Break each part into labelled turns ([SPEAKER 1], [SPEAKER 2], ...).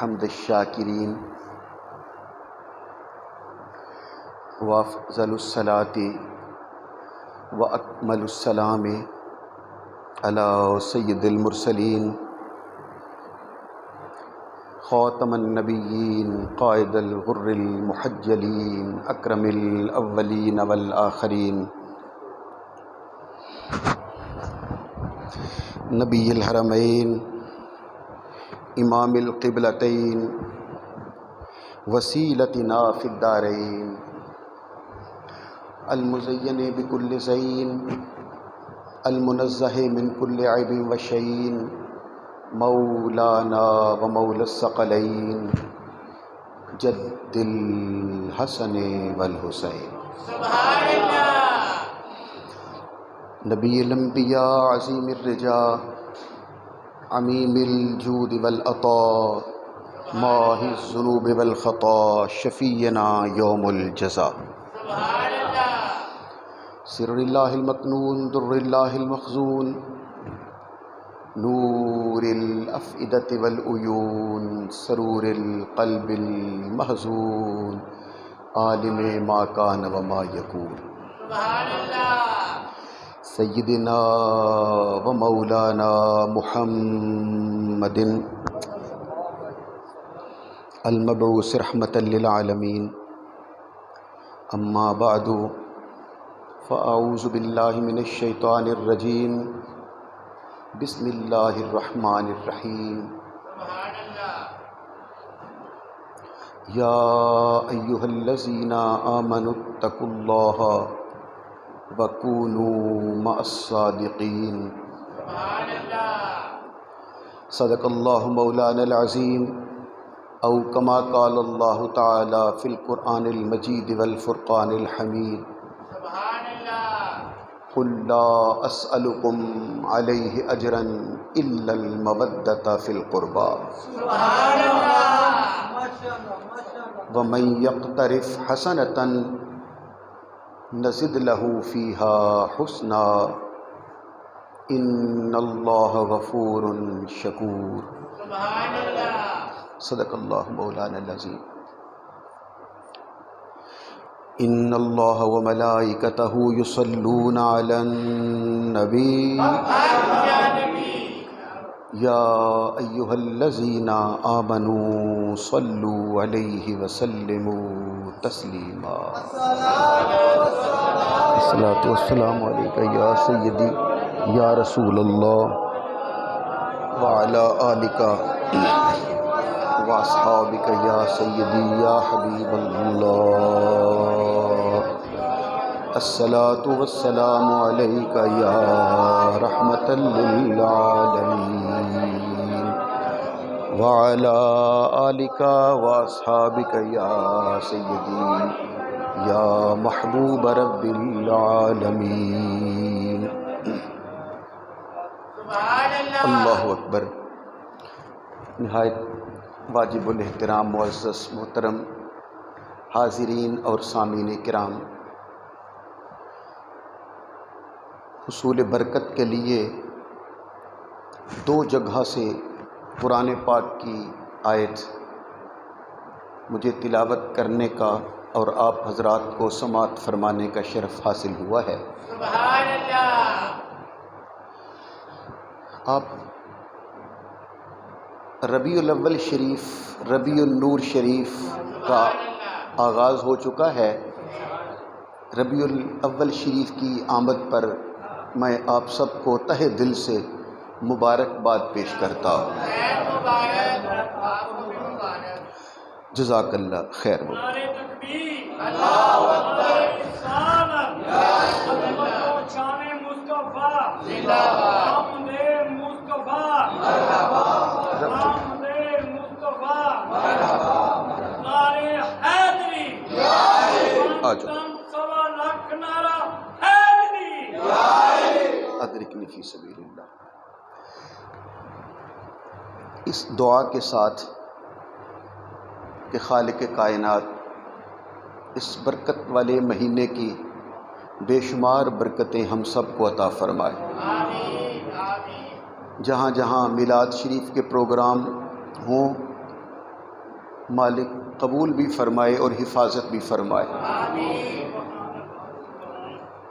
[SPEAKER 1] حمد الشاکرین وافضل الصلاة واکمل السلام علی سید المرسلین خاتم النبیین قائد الغر المحجلین اکرم الاولین والآخرین نبی الحرمین امام القبلتین وسیلتنا فی الدارین المزین بکل زین المنزہ من کل عیب و شین مولانا و مولا الثقلین جد الحسن والحسین سبحان اللہ نبی الانبیاء عظیم الرجا عمیم الجود والعطاء ماحی الذنوب والخطا شفیعنا یوم الجزا سبحان اللہ سر اللہ المکنون در اللہ المخزون نور الافئدة والعیون سرور القلب المحزون عالم ما کان و ما یکون سبحان اللہ سیدنا و مولانا محمد المبعوث رحمۃ للعالمین اما بعد فاعوذ باللہ من الشیطان الرجیم بسم اللہ الرحمن الرحیم یا ایہا الذین آمنوا اتقوا اللہ وَكُونُوا مَعَ الصَّادِقِينَ صدق اللہ مولانا العظیم او کما قال اللہ تعالی فی القرآن المجید والفرقان الحمید قل لا اسألکم علیہ اجرا الا المودۃ فی القربى ومن یقترف حسنۃ نزد له فیہا حسنا ان اللہ غفور شکور سبحان اللہ صدق اللہ مولانا العظیم ان اللہ وملائکتہ یصلون علی النبی یا ایہا الذین آمنوا صلوا علیہ وسلموا تسلیما الصلاۃ والسلام علیکہ یا سیدی یا رسول اللہ وعلی آلک واصحابک یا سیدی یا حبیب اللہ الصلاۃ والسلام علیکہ یا رحمۃ للعالمین وعلی آلک واصحابک یا سیدی یا محبوب رب العالمین اللہ اکبر۔ نہایت واجب الاحترام معزز محترم حاضرین اور سامعین کرام، حصول برکت کے لیے دو جگہ سے قرآن پاک کی آیت مجھے تلاوت کرنے کا اور آپ حضرات کو سماعت فرمانے کا شرف حاصل ہوا ہے۔ سبحان اللہ۔ آپ ربیع الاول شریف، ربیع النور شریف کا آغاز ہو چکا ہے۔ ربیع الاول شریف کی آمد پر میں آپ سب کو تہہ دل سے مبارکباد پیش کرتا ہوں۔ جزاک اللہ خیر۔ ادرکنی فی سبیل اللہ۔ اس دعا کے ساتھ کہ خالق کائنات اس برکت والے مہینے کی بے شمار برکتیں ہم سب کو عطا فرمائے۔ جہاں جہاں میلاد شریف کے پروگرام ہوں مالک قبول بھی فرمائے اور حفاظت بھی فرمائے۔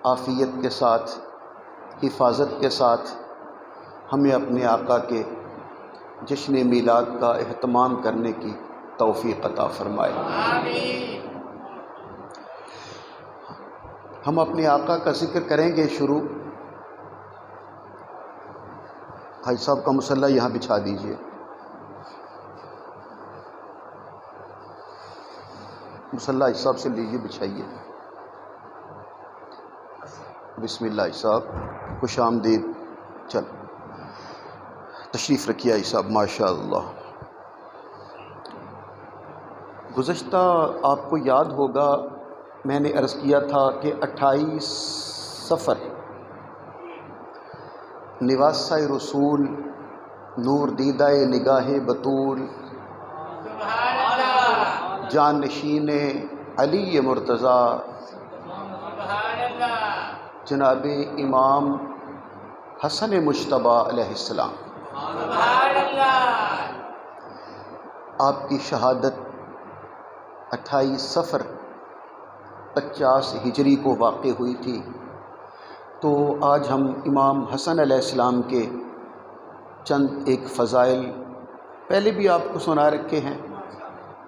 [SPEAKER 1] عافیت کے ساتھ، حفاظت کے ساتھ ہمیں اپنے آقا کے جشن میلاد کا اہتمام کرنے کی توفیق عطا فرمائے۔ ہم اپنے آقا کا ذکر کریں گے شروع۔ بھائی صاحب کا مصلی یہاں بچھا دیجئے۔ مصلی اس صاحب سے لیجئے، بچھائیے۔ بسم اللہ صاحب، خوش آمدید۔ چل تشریف رکھیے صاحب، ماشاء اللہ۔ گزشتہ آپ کو یاد ہوگا میں نے عرض کیا تھا کہ 28 صفر نواسہ رسول، نور دیدہ نگاہ بطول، جان نشین علی مرتضیٰ، جناب امام حسن مجتبیٰ علیہ السلام، آپ کی شہادت 28 صفر 50 ہجری کو واقع ہوئی تھی۔ تو آج ہم امام حسن علیہ السلام کے چند ایک فضائل پہلے بھی آپ کو سنا رکھے ہیں،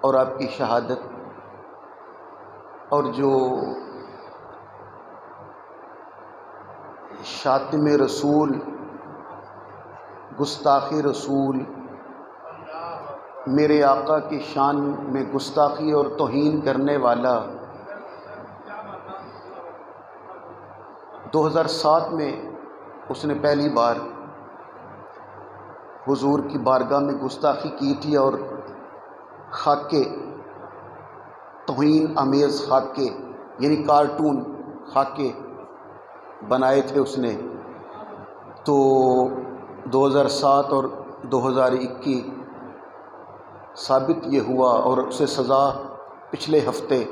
[SPEAKER 1] اور آپ کی شہادت اور جو شاتم رسول، گستاخ رسول، میرے آقا کی شان میں گستاخی اور توہین کرنے والا، 2007 میں اس نے پہلی بار حضور کی بارگاہ میں گستاخی کی تھی، اور خاکے، توہین آمیز خاکے یعنی کارٹون خاکے بنائے تھے اس نے۔ تو 2007 اور 2021 ثابت یہ ہوا، اور اسے سزا پچھلے ہفتے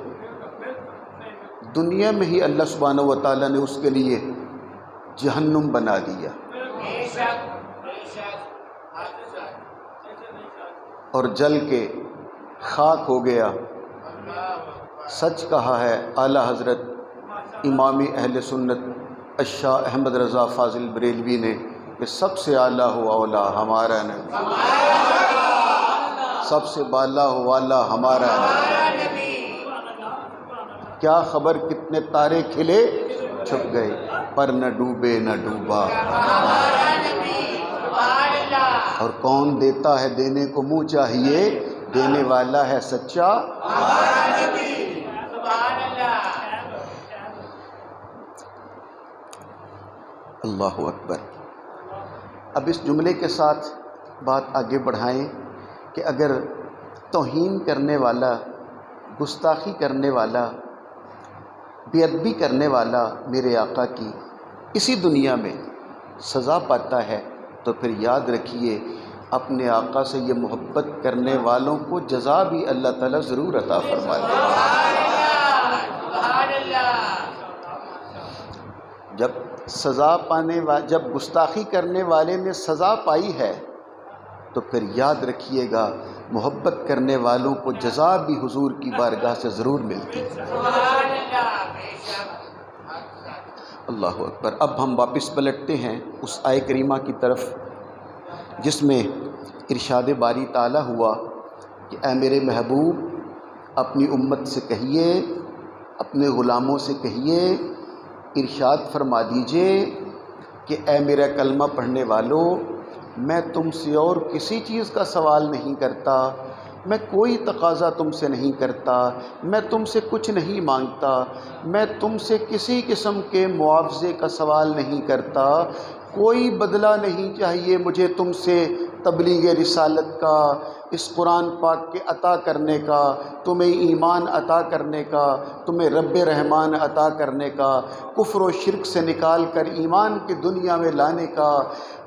[SPEAKER 1] دنیا میں ہی اللہ سبحانہ و تعالیٰ نے اس کے لیے جہنم بنا دیا، اور جل کے خاک ہو گیا۔ سچ کہا ہے اعلیٰ حضرت امام اہل سنت الشاہ احمد رضا فاضل بریلوی نے کہ سب سے اعلیٰ ہو اولا ہمارا نبی، سب سے بالا ہو والا ہمارا نبی۔ کیا خبر کتنے تارے کھلے چھپ گئے، پر نہ ڈوبے نہ ڈوبا، اور کون دیتا ہے دینے کو منہ چاہیے، دینے والا ہے سچا ہمارا نبی۔ اللہ اکبر۔ اب اس جملے کے ساتھ بات آگے بڑھائیں کہ اگر توہین کرنے والا، گستاخی کرنے والا، بے ادبی کرنے والا میرے آقا کی اسی دنیا میں سزا پاتا ہے، تو پھر یاد رکھیے اپنے آقا سے یہ محبت کرنے والوں کو جزا بھی اللہ تعالیٰ ضرور عطا فرما دے گا۔ جب گستاخی کرنے والے نے سزا پائی ہے تو پھر یاد رکھیے گا محبت کرنے والوں کو جزا بھی حضور کی بارگاہ سے ضرور ملتی ہے۔ اللہ اکبر۔ اب ہم واپس پلٹتے ہیں اس آیہ کریمہ کی طرف جس میں ارشاد باری تعالیٰ ہوا کہ اے میرے محبوب اپنی امت سے کہیے، اپنے غلاموں سے کہیے، ارشاد فرما دیجئے کہ اے میرا کلمہ پڑھنے والوں، میں تم سے اور کسی چیز کا سوال نہیں کرتا، میں کوئی تقاضا تم سے نہیں کرتا، میں تم سے کچھ نہیں مانگتا، میں تم سے کسی قسم کے معاوضے کا سوال نہیں کرتا، کوئی بدلہ نہیں چاہیے مجھے تم سے تبلیغ رسالت کا، اس قرآن پاک کے عطا کرنے کا، تمہیں ایمان عطا کرنے کا، تمہیں رب رحمان عطا کرنے کا، کفر و شرک سے نکال کر ایمان کی دنیا میں لانے کا،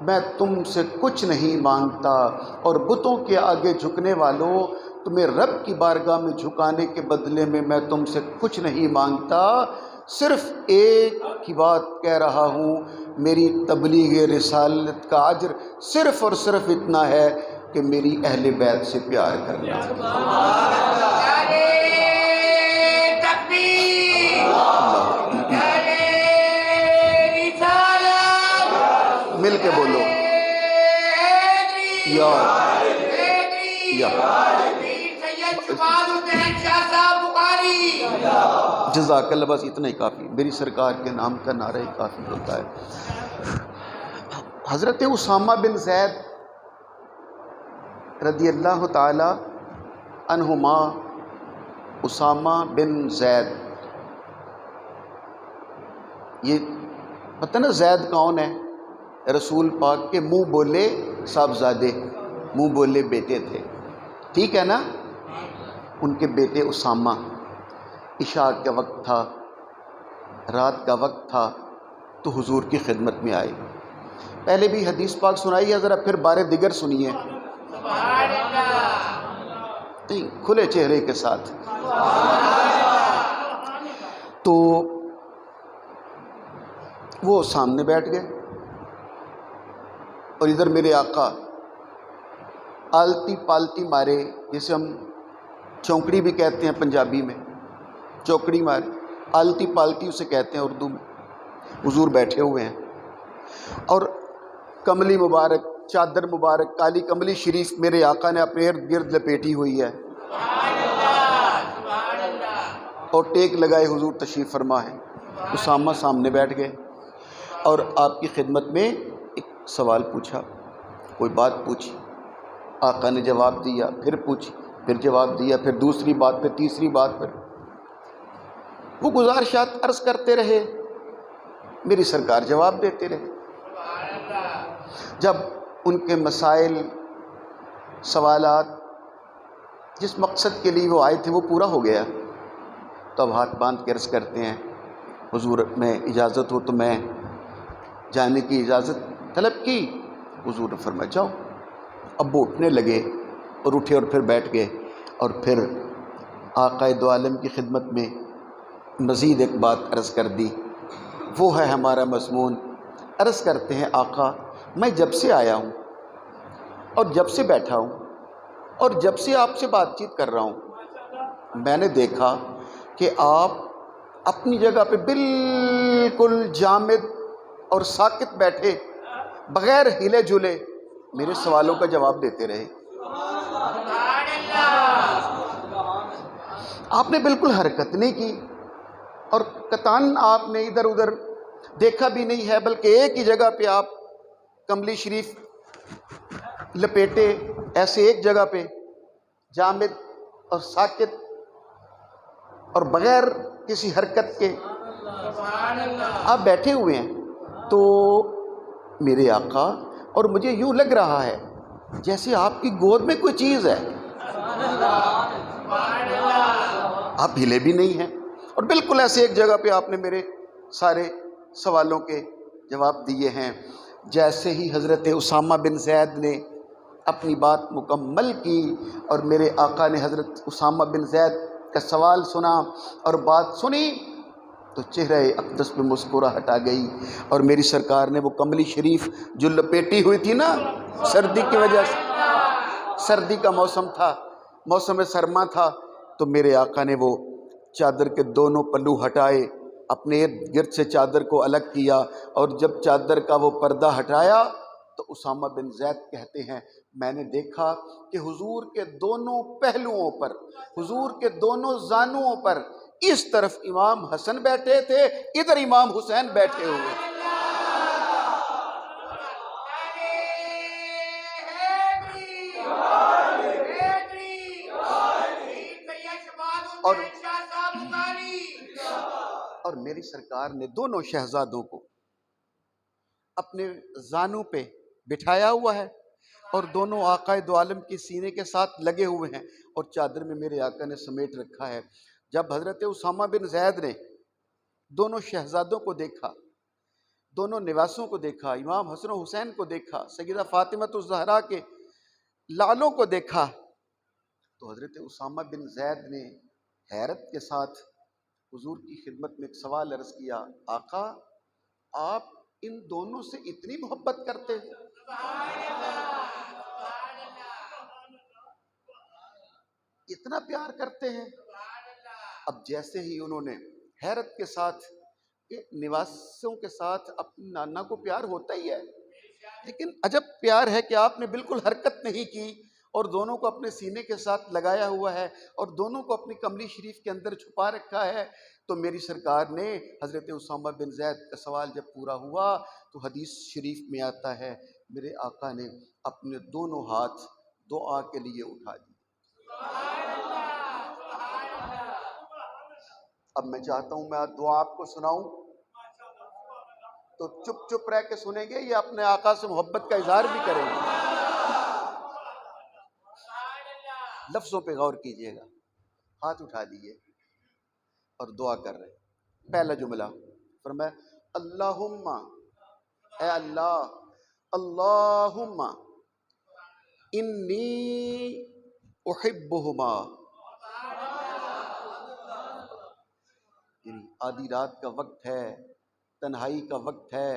[SPEAKER 1] میں تم سے کچھ نہیں مانگتا۔ اور بتوں کے آگے جھکنے والوں، تمہیں رب کی بارگاہ میں جھکانے کے بدلے میں تم سے کچھ نہیں مانگتا، صرف ایک ہی بات کہہ رہا ہوں، میری تبلیغ رسالت کا اجر صرف اور صرف اتنا ہے، کہ میری اہل بیت سے پیار کرنا۔ مل کے بولو یا جزاک اللہ، بس اتنا ہی کافی، میری سرکار کے نام کا نعرہ ہی کافی ہوتا ہے۔ حضرت اسامہ بن زید رضی اللہ تعالی عنہما، اسامہ بن زید، یہ پتہ نا زید کون ہے؟ رسول پاک کے منہ بولے صاحبزادے، منہ بولے بیٹے تھے، ٹھیک ہے نا؟ ان کے بیٹے اسامہ، عشاء کا وقت تھا، رات کا وقت تھا، تو حضور کی خدمت میں آئے۔ پہلے بھی حدیث پاک سنائی ہے، ذرا پھر بارے دیگر سنیے، کھلے چہرے کے ساتھ۔ تو وہ سامنے بیٹھ گئے اور ادھر میرے آقا آلتی پالتی مارے، جسے ہم چونکڑی بھی کہتے ہیں پنجابی میں، چوکڑی مارے، آلتی پالتی اسے کہتے ہیں اردو میں۔ حضور بیٹھے ہوئے ہیں اور کملی مبارک، چادر مبارک، کالی کملی شریف میرے آقا نے اپنے ارد گرد لپیٹی ہوئی ہے، اور ٹیک لگائے حضور تشریف فرما ہے۔ اسامہ سامنے بیٹھ گئے اور آپ کی خدمت میں ایک سوال پوچھا، کوئی بات پوچھی، آقا نے جواب دیا، پھر پوچھی، پھر جواب دیا، پھر دوسری بات، پھر تیسری بات، پھر وہ گزارشات عرض کرتے رہے، میری سرکار جواب دیتے رہے۔ جب ان کے مسائل، سوالات، جس مقصد کے لیے وہ آئے تھے وہ پورا ہو گیا، تو اب ہاتھ باندھ کے عرض کرتے ہیں، حضور میں اجازت ہو تو میں جانے کی اجازت طلب کی۔ حضور نے فرمایا جاؤ۔ اب وہ اٹھنے لگے اور اٹھے اور پھر بیٹھ گئے، اور پھر آقا دو عالم کی خدمت میں مزید ایک بات عرض کر دی، وہ ہے ہمارا مضمون۔ عرض کرتے ہیں آقا، میں جب سے آیا ہوں اور جب سے بیٹھا ہوں اور جب سے آپ سے بات چیت کر رہا ہوں، میں نے دیکھا کہ آپ اپنی جگہ پہ بالکل جامد اور ساکت بیٹھے، بغیر ہلے جلے میرے سوالوں کا جواب دیتے رہے۔ آپ نے بالکل حرکت نہیں کی، اور قطعاً آپ نے ادھر ادھر دیکھا بھی نہیں ہے، بلکہ ایک ہی جگہ پہ آپ کملی شریف لپیٹے، ایسے ایک جگہ پہ جامد اور ساکت اور بغیر کسی حرکت کے آپ بیٹھے ہوئے ہیں۔ تو میرے آقا، اور مجھے یوں لگ رہا ہے جیسے آپ کی گود میں کوئی چیز ہے، آپ ہلے بھی نہیں ہیں، اور بالکل ایسے ایک جگہ پہ آپ نے میرے سارے سوالوں کے جواب دیے ہیں۔ جیسے ہی حضرت اسامہ بن زید نے اپنی بات مکمل کی اور میرے آقا نے حضرت اسامہ بن زید کا سوال سنا اور بات سنی، تو چہرہ اقدس پہ مسکراہٹ آ گئی، اور میری سرکار نے وہ کملی شریف جو لپیٹی ہوئی تھی نا سردی کی وجہ سے، سردی کا موسم تھا، موسم سرما تھا، تو میرے آقا نے وہ چادر کے دونوں پلو ہٹائے، اپنے ارد گرد سے چادر کو الگ کیا، اور جب چادر کا وہ پردہ ہٹایا تو اسامہ بن زید کہتے ہیں، میں نے دیکھا کہ حضور کے دونوں پہلوؤں پر، حضور کے دونوں زانوؤں پر، اس طرف امام حسن بیٹھے تھے، ادھر امام حسین بیٹھے ہوئے تھے۔ اور میری سرکار نے دونوں شہزادوں کو اپنے زانوں پہ بٹھایا ہوا ہے، اور دونوں آقا دو عالم کی سینے کے ساتھ لگے ہوئے ہیں، اور چادر میں میرے آقا نے سمیٹ رکھا ہے۔ جب حضرت اسامہ بن زید نے دونوں شہزادوں کو دیکھا، دونوں نواسوں کو دیکھا، امام حسن و حسین کو دیکھا، سیدہ فاطمہ الزہرا کے لالوں کو دیکھا، تو حضرت اسامہ بن زید نے حیرت کے ساتھ حضور کی خدمت میں ایک سوال عرض کیا، آقا آپ ان دونوں سے اتنی محبت کرتے ہیں؟ اتنا پیار کرتے ہیں۔ اب جیسے ہی انہوں نے حیرت کے ساتھ کہ نواسوں کے ساتھ اپنے نانا کو پیار ہوتا ہی ہے، لیکن عجب پیار ہے کہ آپ نے بالکل حرکت نہیں کی اور دونوں کو اپنے سینے کے ساتھ لگایا ہوا ہے اور دونوں کو اپنی کملی شریف کے اندر چھپا رکھا ہے۔ تو میری سرکار نے حضرت اسامہ بن زید کا سوال جب پورا ہوا تو حدیث شریف میں آتا ہے میرے آقا نے اپنے دونوں ہاتھ دعا کے لیے اٹھا دیے۔ اب میں چاہتا ہوں میں دعا آپ کو سناؤں تو چپ چپ رہ کے سنیں گے یا اپنے آقا سے محبت کا اظہار بھی کریں گے؟ لفظوں پہ غور کیجئے گا۔ ہاتھ اٹھا دیے اور دعا کر رہے ہیں۔ پہلا جملہ فرمایا اللہم، اے اللہ، اللہم انی احبہما، یعنی آدھی رات کا وقت ہے، تنہائی کا وقت ہے،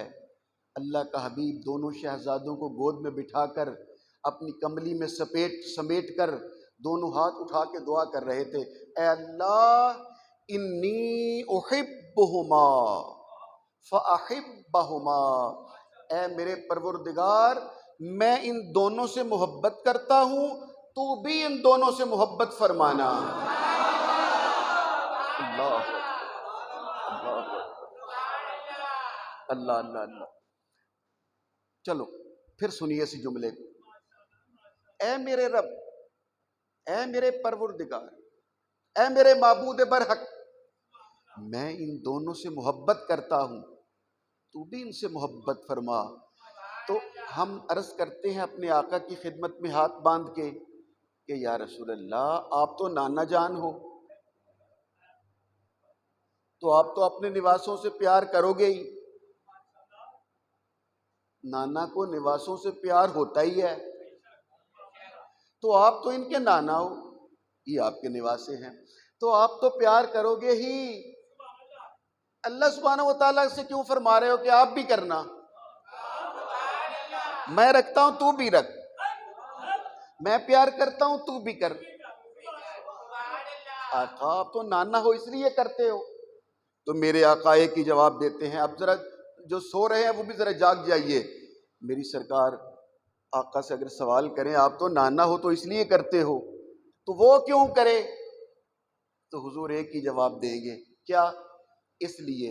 [SPEAKER 1] اللہ کا حبیب دونوں شہزادوں کو گود میں بٹھا کر اپنی کملی میں سمیٹ کر دونوں ہاتھ اٹھا کے دعا کر رہے تھے، اے اللہ انی احبہما فاحبہما، اے میرے پروردگار میں ان دونوں سے محبت کرتا ہوں، تو بھی ان دونوں سے محبت فرمانا۔ اللہ اللہ اللہ اللہ۔ چلو پھر سنیے اسی جملے کو، اے میرے رب، اے میرے پروردگار، اے میرے معبود برحق، میں ان دونوں سے محبت کرتا ہوں، تو بھی ان سے محبت فرما۔ تو ہم عرض کرتے ہیں اپنے آقا کی خدمت میں ہاتھ باندھ کے کہ یا رسول اللہ آپ تو نانا جان ہو، تو آپ تو اپنے نواسوں سے پیار کرو گے ہی، نانا کو نواسوں سے پیار ہوتا ہی ہے، تو آپ تو ان کے نانا ہو، یہ آپ کے نواسے ہیں، تو آپ تو پیار کرو گے ہی، اللہ سبحانہ و تعالیٰ سے کیوں فرما رہے ہو کہ آپ بھی کرنا؟ میں رکھتا ہوں تو بھی رکھ، میں پیار کرتا ہوں تو بھی کر۔ آقا آپ تو نانا ہو اس لیے کرتے ہو، تو میرے آقا ایک ہی جواب دیتے ہیں، اب ذرا جو سو رہے ہیں وہ بھی ذرا جاگ جائیے، میری سرکار آقا سے اگر سوال کریں آپ تو نانا ہو تو اس لیے کرتے ہو، تو وہ کیوں کرے؟ تو حضور ایک ہی جواب دیں گے، کیا؟ اس لیے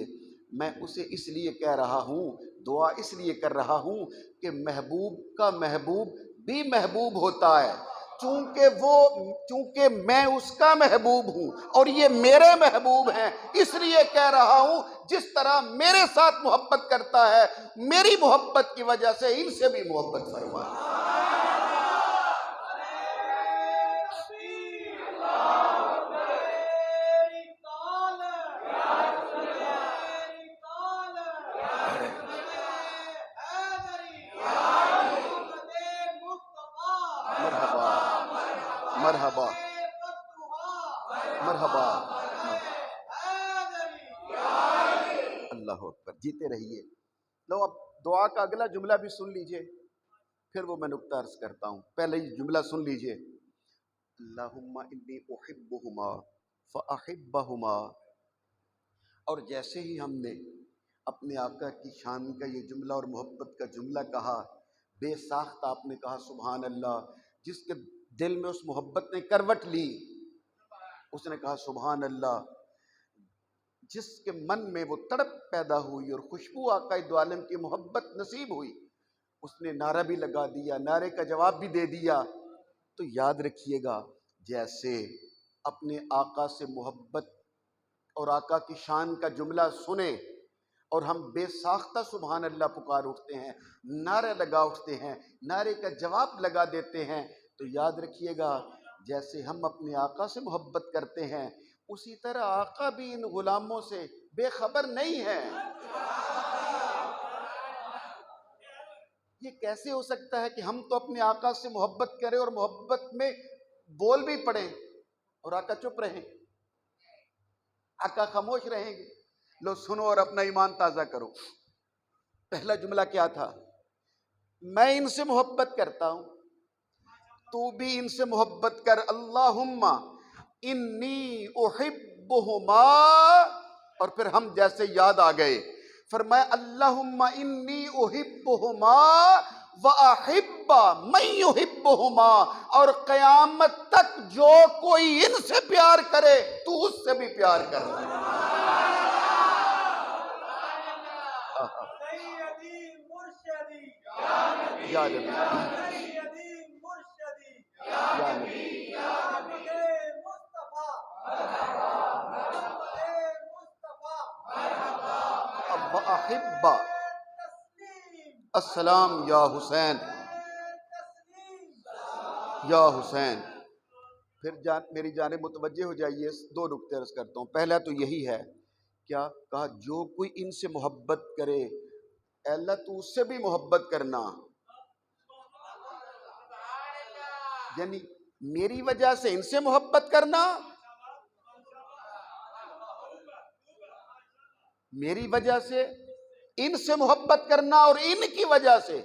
[SPEAKER 1] میں اسے اس لیے کہہ رہا ہوں، دعا اس لیے کر رہا ہوں کہ محبوب کا محبوب بھی محبوب ہوتا ہے، چونکہ میں اس کا محبوب ہوں اور یہ میرے محبوب ہیں، اس لیے کہہ رہا ہوں جس طرح میرے ساتھ محبت کرتا ہے، میری محبت کی وجہ سے ان سے بھی محبت فرما۔ مرحبا مرحبا، اللہ اکبر، جیتے رہیے۔ لو اب دعا کا اگلا جملہ بھی سن لیجئے، پھر وہ میں نقطہ عرض کرتا ہوں، پہلے ہی جملہ سن لیجئے، اللہم انی احبہما فاحبہما۔ اور جیسے ہی ہم نے اپنے آقا کی شان کا یہ جملہ اور محبت کا جملہ کہا، بے ساختہ آپ نے کہا سبحان اللہ، جس کے دل میں اس محبت نے کروٹ لی، اس نے کہا سبحان اللہ، جس کے من میں وہ تڑپ پیدا ہوئی اور خوشبو آقا دو عالم کی محبت نصیب ہوئی، اس نے نعرہ بھی لگا دیا، نعرے کا جواب بھی دے دیا۔ تو یاد رکھیے گا، جیسے اپنے آقا سے محبت اور آقا کی شان کا جملہ سنیں اور ہم بے ساختہ سبحان اللہ پکار اٹھتے ہیں، نعرے لگا اٹھتے ہیں، نعرے کا جواب لگا دیتے ہیں، تو یاد رکھیے گا جیسے ہم اپنے آقا سے محبت کرتے ہیں، اسی طرح آقا بھی ان غلاموں سے بے خبر نہیں ہے۔ یہ کیسے ہو سکتا ہے کہ ہم تو اپنے آقا سے محبت کریں اور محبت میں بول بھی پڑیں اور آقا چپ رہیں، آقا خاموش رہیں گے؟ لو سنو اور اپنا ایمان تازہ کرو۔ پہلا جملہ کیا تھا؟ میں ان سے محبت کرتا ہوں، تو بھی ان سے محبت کر. اللہم انی احبہما. اور پھر ہم جیسے یاد آ گئے فرمایا اللہم انی احبہما واحب من یحبہما. اور قیامت تک جو کوئی ان سے پیار کرے تو اس سے بھی پیار کر. یا نبی یا نبی احب السلام یا حسین یا حسین. پھر میری جانب متوجہ ہو جائیے. دو نقطے عرض کرتا ہوں. پہلا تو یہی ہے، کیا کہا جو کوئی ان سے محبت کرے، اے اللہ تو اس سے بھی محبت کرنا. یعنی میری وجہ سے ان سے محبت کرنا، میری وجہ سے ان سے محبت کرنا، اور ان کی وجہ سے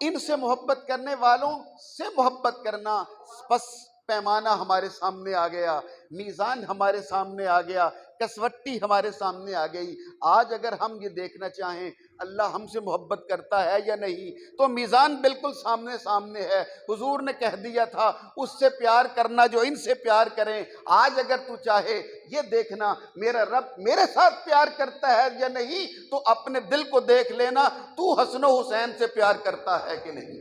[SPEAKER 1] ان سے محبت کرنے والوں سے محبت کرنا. بس پیمانہ ہمارے سامنے آ گیا، میزان ہمارے سامنے آ گیا، کسوٹی ہمارے سامنے آ گئی. آج اگر ہم یہ دیکھنا چاہیں اللہ ہم سے محبت کرتا ہے یا نہیں، تو میزان بالکل سامنے ہے. حضور نے کہہ دیا تھا اس سے پیار کرنا جو ان سے پیار کریں. آج اگر تو چاہے یہ دیکھنا میرا رب میرے ساتھ پیار کرتا ہے یا نہیں، تو اپنے دل کو دیکھ لینا تو حسن و حسین سے پیار کرتا ہے کہ نہیں.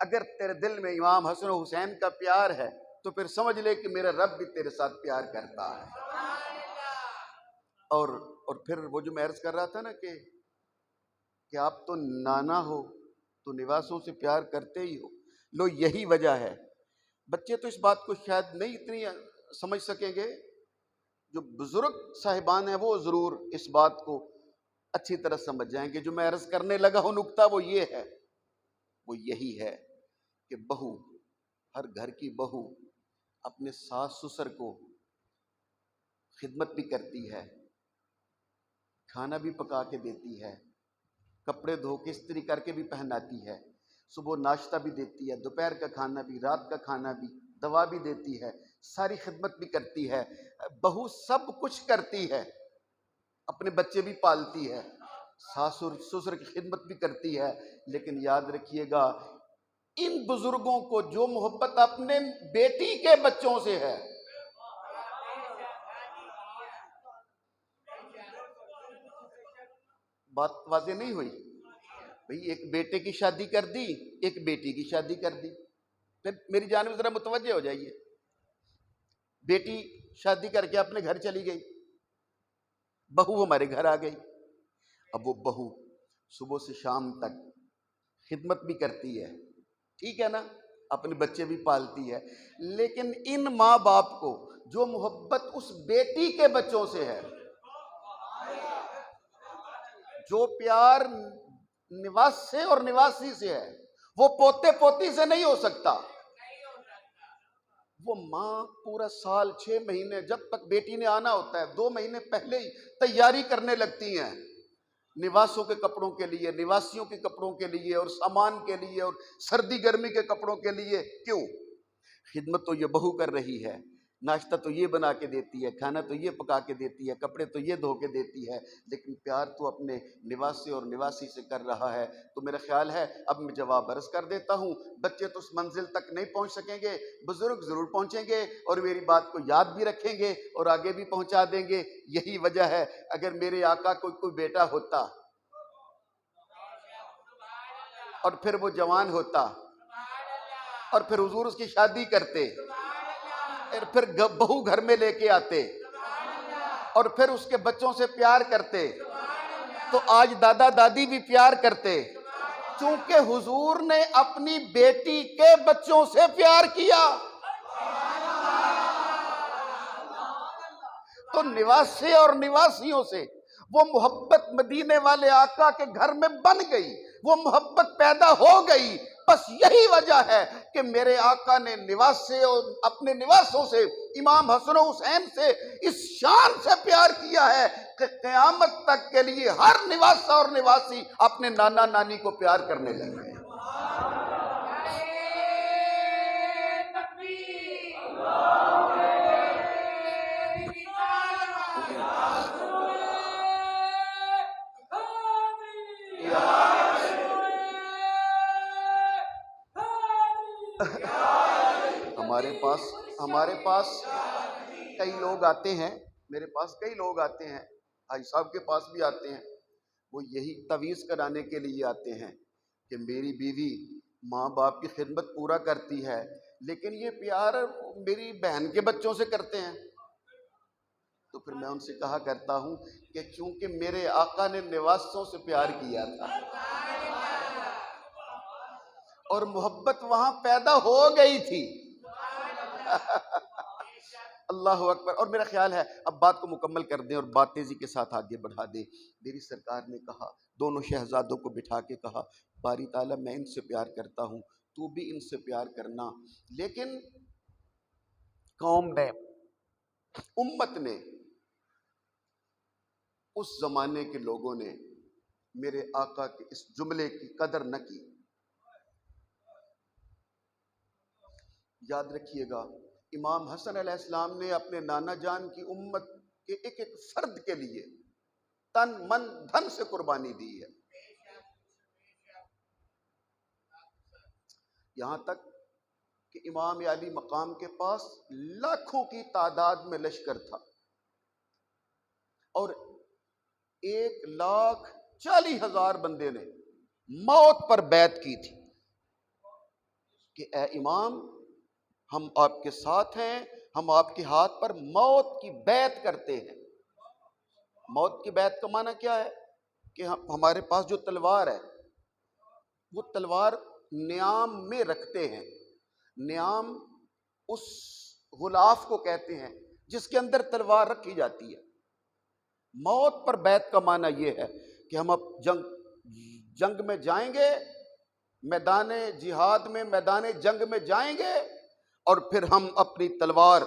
[SPEAKER 1] اگر تیرے دل میں امام حسن و حسین کا پیار ہے تو پھر سمجھ لے کہ میرا رب بھی تیرے ساتھ پیار کرتا ہے. اور پھر وہ جو میں عرض کر رہا تھا نا کہ آپ تو نانا ہو تو نواسوں سے پیار کرتے ہی ہو. لو یہی وجہ ہے. بچے تو اس بات کو شاید نہیں اتنی سمجھ سکیں گے، جو بزرگ صاحبان ہیں وہ ضرور اس بات کو اچھی طرح سمجھ جائیں گے. جو میں عرض کرنے لگا ہوں نکتہ وہ یہ ہے، وہ یہی ہے کہ بہو، ہر گھر کی بہو اپنے ساس سسر کو خدمت بھی کرتی ہے، کھانا بھی پکا کے دیتی ہے، کپڑے دھو کے استری کر کے بھی پہناتی ہے، صبح ناشتہ بھی دیتی ہے، دوپہر کا کھانا بھی، رات کا کھانا بھی، دوا بھی دیتی ہے، ساری خدمت بھی کرتی ہے. بہو سب کچھ کرتی ہے، اپنے بچے بھی پالتی ہے، ساس سسر کی خدمت بھی کرتی ہے. لیکن یاد رکھیے گا ان بزرگوں کو جو محبت اپنے بیٹی کے بچوں سے ہے، بات واضح نہیں ہوئی بھئی؟ ایک بیٹے کی شادی کر دی، ایک بیٹی کی شادی کر دی. پھر میری جانب ذرا متوجہ ہو جائیے. بیٹی شادی کر کے اپنے گھر چلی گئی، بہو ہمارے گھر آ گئی. اب وہ بہو صبح سے شام تک خدمت بھی کرتی ہے، ٹھیک ہے نا، اپنے بچے بھی پالتی ہے. لیکن ان ماں باپ کو جو محبت اس بیٹی کے بچوں سے ہے، جو پیار نواسے اور نواسی سے ہے، وہ پوتے پوتی سے نہیں ہو سکتا. وہ ماں پورا سال 6 مہینے جب تک بیٹی نے آنا ہوتا ہے 2 مہینے پہلے ہی تیاری کرنے لگتی ہیں نواسوں کے کپڑوں کے لیے، نواسیوں کے کپڑوں کے لیے، اور سامان کے لیے، اور سردی گرمی کے کپڑوں کے لیے. کیوں؟ خدمت تو یہ بہو کر رہی ہے، ناشتہ تو یہ بنا کے دیتی ہے، کھانا تو یہ پکا کے دیتی ہے، کپڑے تو یہ دھو کے دیتی ہے، لیکن پیار تو اپنے نواسے اور نواسی سے کر رہا ہے. تو میرا خیال ہے اب میں جواب عرض کر دیتا ہوں. بچے تو اس منزل تک نہیں پہنچ سکیں گے، بزرگ ضرور پہنچیں گے اور میری بات کو یاد بھی رکھیں گے اور آگے بھی پہنچا دیں گے. یہی وجہ ہے اگر میرے آقا کو کوئی بیٹا ہوتا اور پھر وہ جوان ہوتا اور پھر حضور اس کی شادی کرتے اور پھر بہو گھر میں لے کے آتے اور پھر اس کے بچوں سے پیار کرتے، تو آج دادا دادی بھی پیار کرتے. چونکہ حضور نے اپنی بیٹی کے بچوں سے پیار کیا تو نواسے اور نواسیوں سے وہ محبت مدینے والے آقا کے گھر میں بن گئی، وہ محبت پیدا ہو گئی. بس یہی وجہ ہے کہ میرے آقا نے نواسے اور اپنے نواسوں سے، امام حسن و حسین سے اس شان سے پیار کیا ہے قیامت تک کے لیے ہر نواسا اور نواسی اپنے نانا نانی کو پیار کرنے لگے۔ ہمارے پاس کئی لوگ آتے ہیں، میرے پاس کئی لوگ آتے ہیں، حاجی صاحب کے پاس بھی آتے ہیں، وہ یہی تویز کرانے کے لیے آتے ہیں کہ میری بیوی ماں باپ کی خدمت پورا کرتی ہے، لیکن یہ پیار میری بہن کے بچوں سے کرتے ہیں۔ تو پھر میں ان سے کہا کرتا ہوں کہ چونکہ میرے آقا نے نواسوں سے پیار کیا تھا اور محبت وہاں پیدا ہو گئی تھی۔ اللہ اکبر۔ اور میرا خیال ہے اب بات کو مکمل کر دیں اور بات تیزی کے ساتھ آگے بڑھا دیں۔ میری سرکار نے کہا، دونوں شہزادوں کو بٹھا کے کہا، باری تعالیٰ میں ان سے پیار کرتا ہوں، تو بھی ان سے پیار کرنا، لیکن قوم نے، امت نے، اس زمانے کے لوگوں نے میرے آقا کے اس جملے کی قدر نہ کی۔ یاد رکھیے گا، امام حسن علیہ السلام نے اپنے نانا جان کی امت کے ایک ایک فرد کے لیے تن من دھن سے قربانی دی ہے، یہاں تک کہ امام علی مقام کے پاس لاکھوں کی تعداد میں لشکر تھا اور 1,40,000 بندے نے موت پر بیعت کی تھی کہ اے امام، ہم آپ کے ساتھ ہیں، ہم آپ کے ہاتھ پر موت کی بیعت کرتے ہیں۔ موت کی بیعت کا معنی کیا ہے؟ کہ ہمارے پاس جو تلوار ہے وہ تلوار نیام میں رکھتے ہیں۔ نیام اس غلاف کو کہتے ہیں جس کے اندر تلوار رکھی جاتی ہے۔ موت پر بیعت کا معنی یہ ہے کہ ہم اب جنگ میں جائیں گے، میدان جہاد میں، میدان جنگ میں جائیں گے، اور پھر ہم اپنی تلوار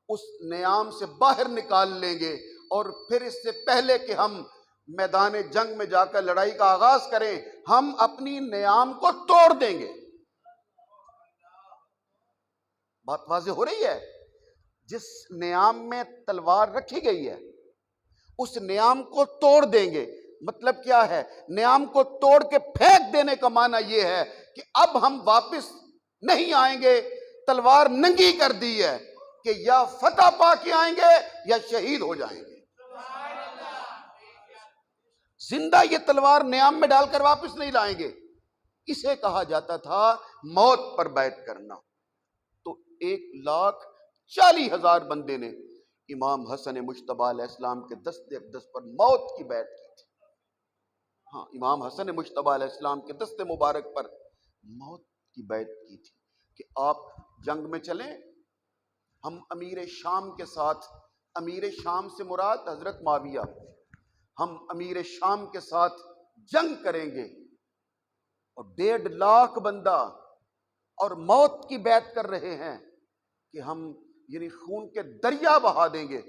[SPEAKER 1] اس نیام سے باہر نکال لیں گے، اور پھر اس سے پہلے کہ ہم میدان جنگ میں جا کر لڑائی کا آغاز کریں، ہم اپنی نیام کو توڑ دیں گے۔ بات واضح ہو رہی ہے؟ جس نیام میں تلوار رکھی گئی ہے اس نیام کو توڑ دیں گے۔ مطلب کیا ہے؟ نیام کو توڑ کے پھینک دینے کا معنی یہ ہے کہ اب ہم واپس نہیں آئیں گے، تلوار ننگی کر دی ہے کہ یا فتح پا کے آئیں گے یا شہید ہو جائیں گے۔ زندہ یہ تلوار نیام میں ڈال کر واپس نہیں لائیں گے۔ اسے کہا جاتا تھا موت پر بیعت کرنا۔ تو 1,40,000 بندے نے امام حسن مجتبیٰ علیہ السلام کے دست اقدس پر موت کی بیعت کی تھی۔ ہاں، امام حسن مجتبیٰ علیہ السلام کے دست مبارک پر موت کی بیعت کی تھی کہ آپ جنگ میں چلیں، ہم امیر شام کے ساتھ، امیر شام سے مراد حضرت معاویہ، ہم امیر شام کے ساتھ جنگ کریں گے، اور 1.5 لاکھ بندہ اور موت کی بیعت کر رہے ہیں کہ ہم یعنی خون کے دریا بہا دیں گے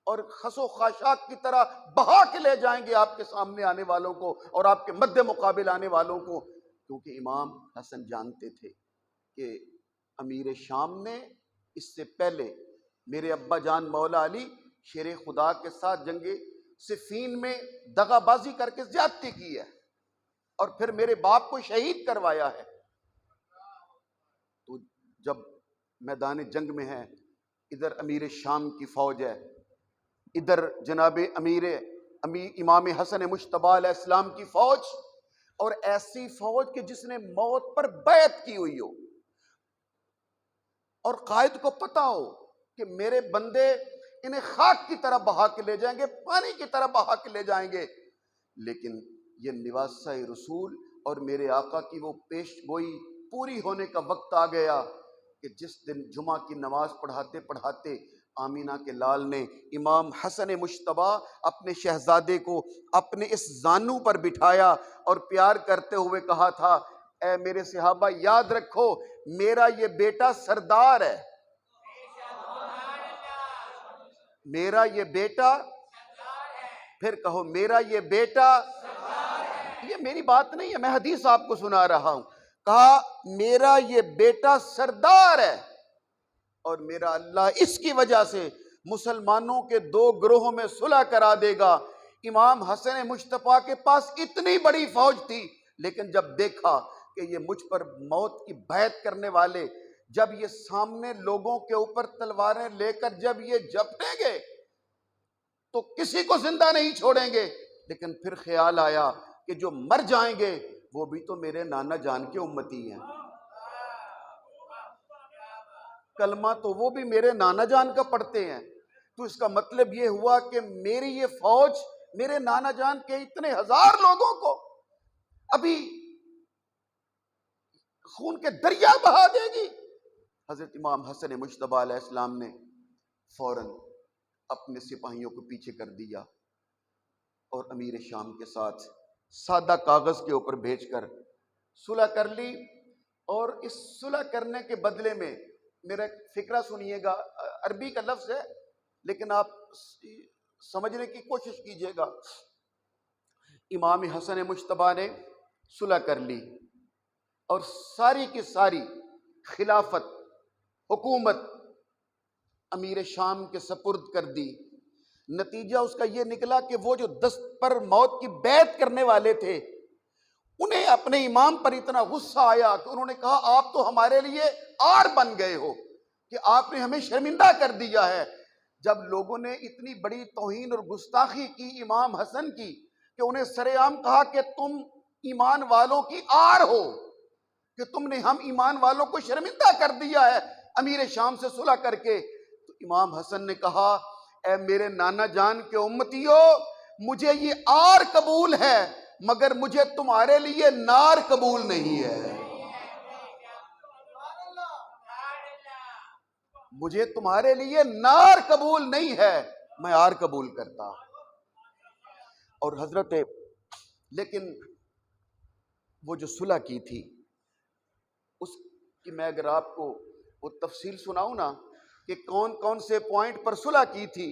[SPEAKER 1] اور خس و خاشاک کی طرح بہا کے لے جائیں گے آپ کے سامنے آنے والوں کو اور آپ کے مد مقابل آنے والوں کو۔ کیونکہ امام حسن جانتے تھے کہ امیر شام نے اس سے پہلے میرے ابا جان مولا علی شیر خدا کے ساتھ جنگ صفین میں دغا بازی کر کے زیادتی کی ہے اور پھر میرے باپ کو شہید کروایا ہے۔ تو جب میدان جنگ میں ہے، ادھر امیر شام کی فوج ہے، ادھر جناب امام حسن مجتبیٰ علیہ السلام کی فوج، اور ایسی فوج کہ جس نے موت پر بیعت کی ہوئی ہو، اور قائد کو پتا ہو کہ میرے بندے انہیں خاک کی طرح بہا کے لے جائیں گے، پانی کی طرح بہا کے لے جائیں گے، لیکن یہ نواسہ رسول اور میرے آقا کی وہ پیش گوئی پوری ہونے کا وقت آ گیا کہ جس دن جمعہ کی نماز پڑھاتے پڑھاتے آمینہ کے لال نے امام حسن مجتبیٰ اپنے شہزادے کو اپنے اس زانو پر بٹھایا اور پیار کرتے ہوئے کہا تھا، اے میرے صحابہ یاد رکھو میرا یہ بیٹا سردار ہے، میرا یہ بیٹا پھر کہو میرا یہ بیٹا، یہ میری بات نہیں ہے، میں حدیث آپ کو سنا رہا ہوں، کہا میرا یہ بیٹا سردار ہے، اور میرا اللہ اس کی وجہ سے مسلمانوں کے دو گروہوں میں صلح کرا دے گا۔ امام حسن مجتبیٰ کے پاس اتنی بڑی فوج تھی، لیکن جب دیکھا کہ یہ مجھ پر موت کی بیعت کرنے والے، جب یہ سامنے لوگوں کے اوپر تلواریں لے کر جب یہ جھپٹیں گے تو کسی کو زندہ نہیں چھوڑیں گے، لیکن پھر خیال آیا کہ جو مر جائیں گے وہ بھی تو میرے نانا جان کے امتی ہیں، کلمہ تو وہ بھی میرے نانا جان کا پڑھتے ہیں، تو اس کا مطلب یہ ہوا کہ میری یہ فوج میرے نانا جان کے اتنے ہزار لوگوں کو ابھی خون کے دریا بہا دے گی۔ حضرت امام حسن مجتبیٰ علیہ السلام نے فوراً اپنے سپاہیوں کو پیچھے کر دیا اور امیر شام کے ساتھ سادہ کاغذ کے اوپر بھیج کر صلح کر لی، اور اس صلح کرنے کے بدلے میں میرا فکرہ سنیے گا، عربی کا لفظ ہے لیکن آپ سمجھنے کی کوشش کیجئے گا۔ امام حسن مجتبیٰ نے صلح کر لی اور ساری کی ساری خلافت، حکومت امیر شام کے سپرد کر دی۔ نتیجہ اس کا یہ نکلا کہ وہ جو دست پر موت کی بیعت کرنے والے تھے، انہیں اپنے امام پر اتنا غصہ آیا کہ انہوں نے کہا آپ تو ہمارے لیے آڑ بن گئے ہو کہ آپ نے ہمیں شرمندہ کر دیا ہے۔ جب لوگوں نے اتنی بڑی توہین اور گستاخی کی امام حسن کی کہ انہیں سرے عام کہا کہ تم ایمان والوں کی آڑ ہو، کہ تم نے ہم ایمان والوں کو شرمندہ کر دیا ہے امیر شام سے صلح کر کے، تو امام حسن نے کہا اے میرے نانا جان کے امتیو، مجھے یہ آر قبول ہے مگر مجھے تمہارے لیے نار قبول نہیں ہے، مجھے تمہارے لیے نار قبول نہیں ہے، میں آر قبول کرتا۔ اور حضرت لیکن وہ جو صلح کی تھی اس کی میں اگر آپ کو وہ تفصیل سناؤں نا کہ کون کون سے پوائنٹ پر صلح کی تھی،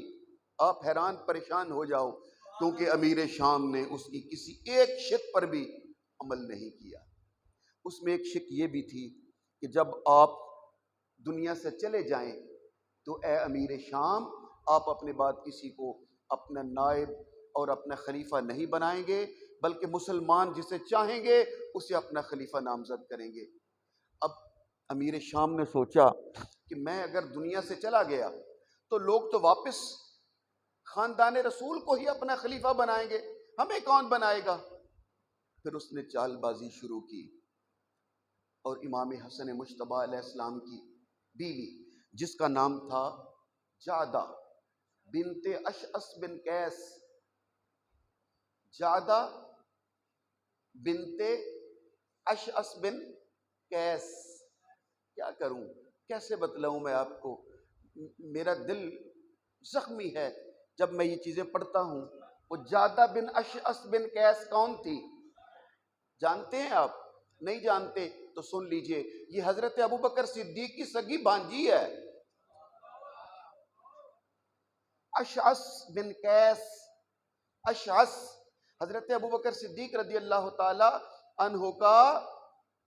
[SPEAKER 1] آپ حیران پریشان ہو جاؤ، کیونکہ امیر شام نے اس کی کسی ایک شق پر بھی عمل نہیں کیا۔ اس میں ایک شق یہ بھی تھی کہ جب آپ دنیا سے چلے جائیں تو اے امیر شام، آپ اپنے بعد کسی کو اپنا نائب اور اپنا خلیفہ نہیں بنائیں گے، بلکہ مسلمان جسے چاہیں گے اسے اپنا خلیفہ نامزد کریں گے۔ اب امیر شام نے سوچا کہ میں اگر دنیا سے چلا گیا تو لوگ تو واپس خاندان رسول کو ہی اپنا خلیفہ بنائیں گے، ہمیں کون بنائے گا؟ پھر اس نے چال بازی شروع کی اور امام حسن مجتبیٰ علیہ السلام کی بیوی جس کا نام تھا جعدہ بنت اشعث بن قیس، جعدہ بنت اشعث بن قیس، کیا کروں، کیسے بتلاؤں میں آپ کو، میرا دل زخمی ہے جب میں یہ چیزیں پڑھتا ہوں۔ وہ جعدہ بن اشعث بن قیس کون تھی جانتے ہیں آپ؟ نہیں جانتے تو سن لیجئے، یہ حضرت ابوبکر صدیق کی سگی بھانجی ہے، اشعث بن قیس۔ اشعث حضرت ابوبکر صدیق رضی اللہ تعالی عنہ کا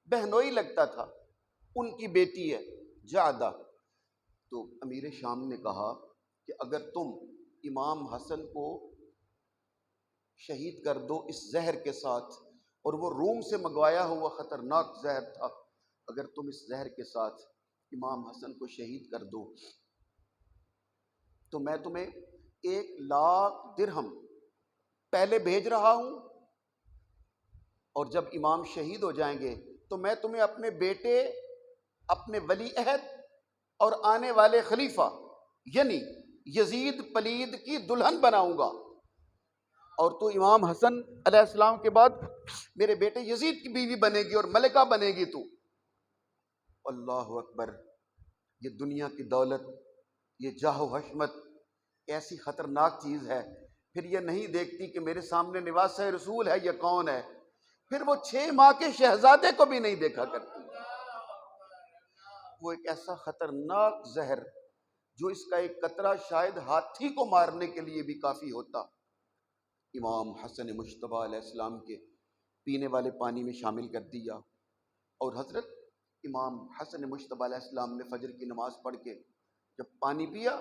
[SPEAKER 1] بہنوئی لگتا تھا، ان کی بیٹی ہے جعدہ۔ تو امیر شام نے کہا کہ اگر تم امام حسن کو شہید کر دو اس زہر کے ساتھ، اور وہ روم سے منگوایا ہوا خطرناک زہر تھا، اگر تم اس زہر کے ساتھ امام حسن کو شہید کر دو تو میں تمہیں 1,00,000 درہم پہلے بھیج رہا ہوں، اور جب امام شہید ہو جائیں گے تو میں تمہیں اپنے بیٹے، اپنے ولی عہد اور آنے والے خلیفہ یعنی یزید پلید کی دلہن بناؤں گا، اور تو امام حسن علیہ السلام کے بعد میرے بیٹے یزید کی بیوی بنے گی اور ملکہ بنے گی تو۔ اللہ اکبر، یہ دنیا کی دولت، یہ جاہ و حشمت ایسی خطرناک چیز ہے، پھر یہ نہیں دیکھتی کہ میرے سامنے نواسہ رسول ہے یا کون ہے، پھر وہ 6 ماہ کے شہزادے کو بھی نہیں دیکھا کرتی۔ وہ ایک ایسا خطرناک زہر جو اس کا ایک قطرہ شاید ہاتھی کو مارنے کے لیے بھی کافی ہوتا، امام حسن مجتبیٰ علیہ السلام کے پینے والے پانی میں شامل کر دیا، اور حضرت امام حسن مجتبیٰ علیہ السلام نے فجر کی نماز پڑھ کے جب پانی پیا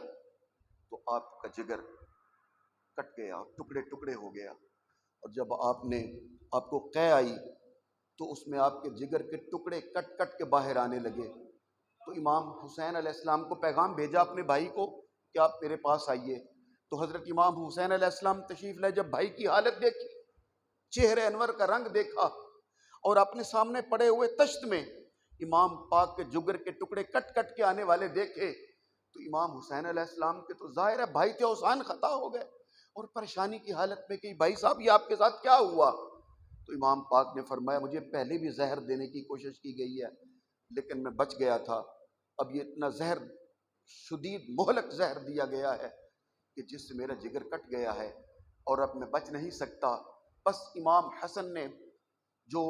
[SPEAKER 1] تو آپ کا جگر کٹ گیا، ٹکڑے ٹکڑے ہو گیا، اور جب آپ کو قے آئی تو اس میں آپ کے جگر کے ٹکڑے کٹ کٹ کے باہر آنے لگے۔ تو امام حسین علیہ السلام کو پیغام بھیجا اپنے بھائی کو کہ آپ میرے پاس آئیے۔ تو حضرت امام حسین علیہ السلام تشریف لائے، جب بھائی کی حالت دیکھی، چہرے انور کا رنگ دیکھا، اور اپنے سامنے پڑے ہوئے تشت میں امام پاک کے جگر کے ٹکڑے کٹ کٹ کے آنے والے دیکھے، تو امام حسین علیہ السلام کے تو ظاہر ہے بھائی تھے اوسان خطا ہو گئے، اور پریشانی کی حالت میں کہ بھائی صاحب یہ آپ کے ساتھ کیا ہوا؟ تو امام پاک نے فرمایا مجھے پہلے بھی زہر دینے کی کوشش کی گئی ہے لیکن میں بچ گیا تھا، اب یہ اتنا زہر شدید مہلک زہر دیا گیا ہے کہ جس سے میرا جگر کٹ گیا ہے اور اب میں بچ نہیں سکتا۔ بس امام حسن نے جو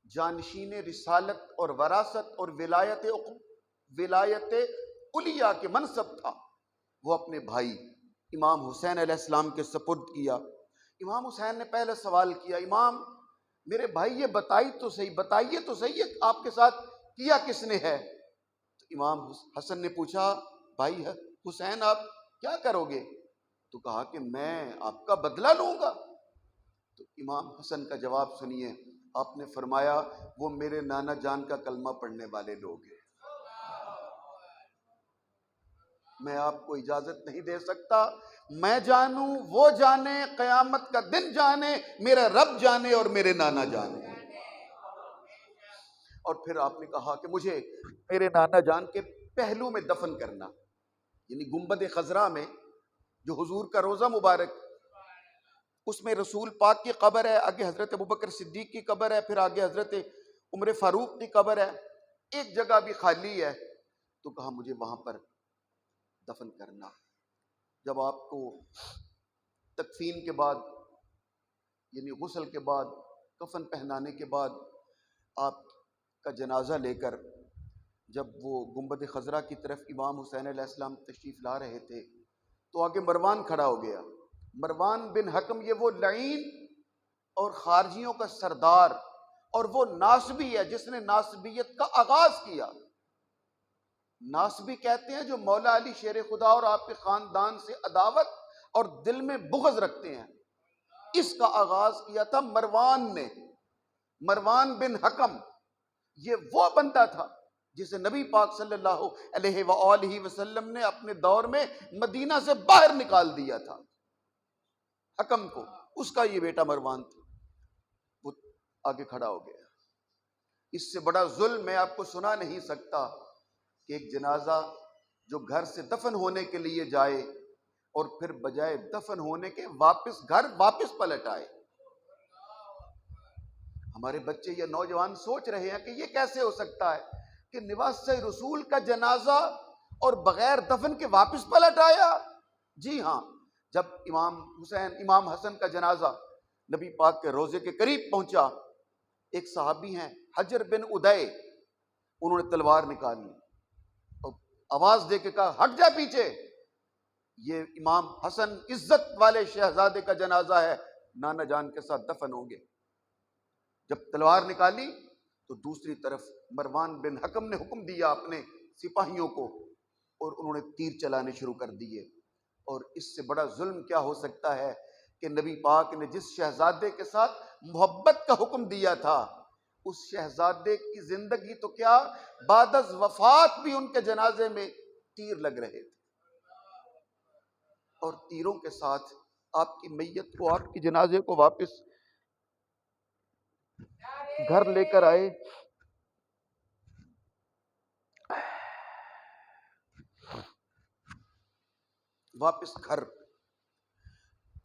[SPEAKER 1] جانشین رسالت اور وراثت اور ولایت علیہ کے منصب تھا وہ اپنے بھائی امام حسین علیہ السلام کے سپرد کیا۔ امام حسین نے پہلے سوال کیا، امام میرے بھائی یہ بتائیے تو صحیح ہے آپ کے ساتھ کیا کس نے ہے؟ تو امام حسن نے پوچھا بھائی حسین آپ کیا کرو گے؟ تو کہا کہ میں آپ کا بدلہ لوں گا۔ تو امام حسن کا جواب سنیے، آپ نے فرمایا وہ میرے نانا جان کا کلمہ پڑھنے والے لوگ ہیں، میں آپ کو اجازت نہیں دے سکتا، میں جانوں وہ جانے، قیامت کا دن جانے، میرا رب جانے اور میرے نانا جانے۔ اور پھر آپ نے کہا کہ مجھے میرے نانا جان کے پہلو میں دفن کرنا، یعنی گنبد خضرا میں جو حضور کا روضہ مبارک، اس میں رسول پاک کی قبر ہے، آگے حضرت ابوبکر صدیق کی قبر ہے، پھر آگے حضرت عمر فاروق کی قبر ہے، ایک جگہ بھی خالی ہے۔ تو کہا مجھے وہاں پر دفن کرنا۔ جب آپ کو تکفین کے بعد یعنی غسل کے بعد کفن پہنانے کے بعد آپ کا جنازہ لے کر جب وہ گنبد خضرا کی طرف امام حسین علیہ السلام تشریف لا رہے تھے تو آگے مروان کھڑا ہو گیا۔ مروان بن حکم یہ وہ لعین اور خارجیوں کا سردار اور وہ ناصبی ہے جس نے ناصبیت کا آغاز کیا۔ ناصبی کہتے ہیں جو مولا علی شیر خدا اور آپ کے خاندان سے عداوت اور دل میں بغض رکھتے ہیں، اس کا آغاز کیا تھا مروان نے۔ مروان بن حکم یہ وہ بندہ تھا جسے نبی پاک صلی اللہ علیہ وآلہ وسلم نے اپنے دور میں مدینہ سے باہر نکال دیا تھا، حکم کو، اس کا یہ بیٹا مروان تھا۔ وہ آگے کھڑا ہو گیا۔ اس سے بڑا ظلم میں آپ کو سنا نہیں سکتا کہ ایک جنازہ جو گھر سے دفن ہونے کے لیے جائے اور پھر بجائے دفن ہونے کے گھر واپس پلٹ آئے۔ ہمارے بچے یا نوجوان سوچ رہے ہیں کہ یہ کیسے ہو سکتا ہے کہ نواسہ رسول کا جنازہ اور بغیر دفن کے واپس پلٹ آیا؟ جی ہاں، جب امام حسن کا جنازہ نبی پاک کے روضے کے قریب پہنچا، ایک صحابی ہیں حجر بن ادے، انہوں نے تلوار نکالی اور آواز دے کے کہا ہٹ جا پیچھے، یہ امام حسن عزت والے شہزادے کا جنازہ ہے، نانا جان کے ساتھ دفن ہوں گے۔ جب تلوار نکالی تو دوسری طرف مروان بن حکم نے حکم دیا اپنے سپاہیوں کو اور انہوں نے تیر چلانے شروع کر دیے۔ اور اس سے بڑا ظلم کیا ہو سکتا ہے کہ نبی پاک نے جس شہزادے کے ساتھ محبت کا حکم دیا تھا اس شہزادے کی زندگی تو کیا بعد از وفات بھی ان کے جنازے میں تیر لگ رہے تھے، اور تیروں کے ساتھ آپ کی میت کو، آپ کی جنازے کو واپس گھر لے کر آئے۔ واپس گھر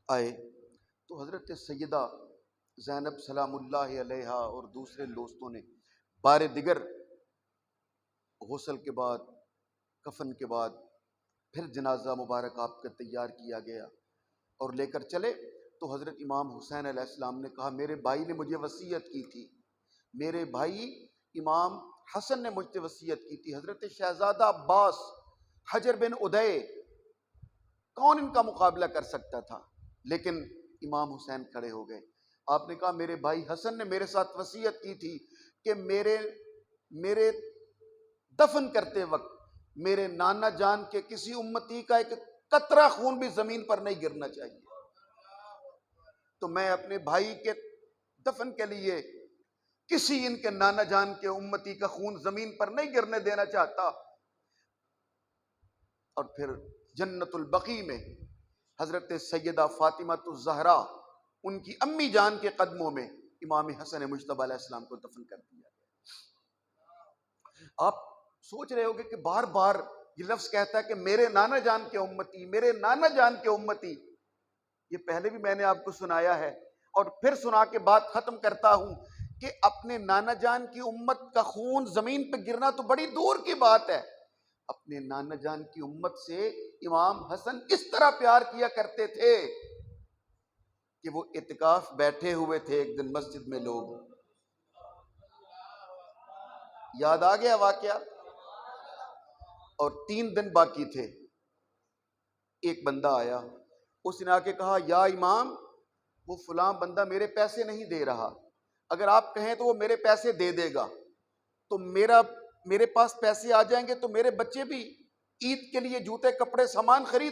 [SPEAKER 1] آئے تو حضرت سیدہ زینب سلام اللہ علیہا اور دوسرے دوستوں نے بار دیگر غسل کے بعد، کفن کے بعد پھر جنازہ مبارک آپ کا تیار کیا گیا اور لے کر چلے۔ تو حضرت امام حسین علیہ السلام نے کہا میرے بھائی نے مجھے وصیت کی تھی، میرے بھائی امام حسن نے مجھ سے وصیت کی تھی۔ حضرت شہزادہ عباس، حجر بن ادے، کون ان کا مقابلہ کر سکتا تھا؟ لیکن امام حسین کھڑے ہو گئے. آپ نے کہا میرے بھائی حسن نے میرے ساتھ وصیت کی تھی کہ میرے دفن کرتے وقت میرے نانا جان کے کسی امتی کا ایک قطرہ خون بھی زمین پر نہیں گرنا چاہیے. تو میں اپنے بھائی کے دفن کے لیے کسی ان کے نانا جان کے امتی کا خون زمین پر نہیں گرنے دینا چاہتا. اور پھر جنت البقیع میں حضرت سیدہ فاطمہ الزہرا ان کی امی جان کے قدموں میں امام حسن مجتبی علیہ السلام کو دفن کر دیا گیا. آپ سوچ رہے ہوگے کہ بار بار یہ لفظ کہتا ہے کہ میرے نانا جان کے امتی، میرے نانا جان کے امتی. یہ پہلے بھی میں نے آپ کو سنایا ہے اور پھر سنا کے بات ختم کرتا ہوں کہ اپنے نانا جان کی امت کا خون زمین پہ گرنا تو بڑی دور کی بات ہے. اپنے نانا جان کی امت سے امام حسن اس طرح پیار کیا کرتے تھے کہ وہ اعتکاف بیٹھے ہوئے تھے ایک دن مسجد میں. لوگ یاد آ گیا واقعہ، اور 3 دن باقی تھے. ایک بندہ آیا، اس نے آ کے کہا یا امام وہ فلاں بندہ میرے پیسے نہیں دے رہا، اگر آپ کہیں تو وہ میرے پیسے دے دے گا تو میرے پاس پیسے آ جائیں گے تو میرے بچے بھی عید کے لیے جوتے کپڑے سامان خرید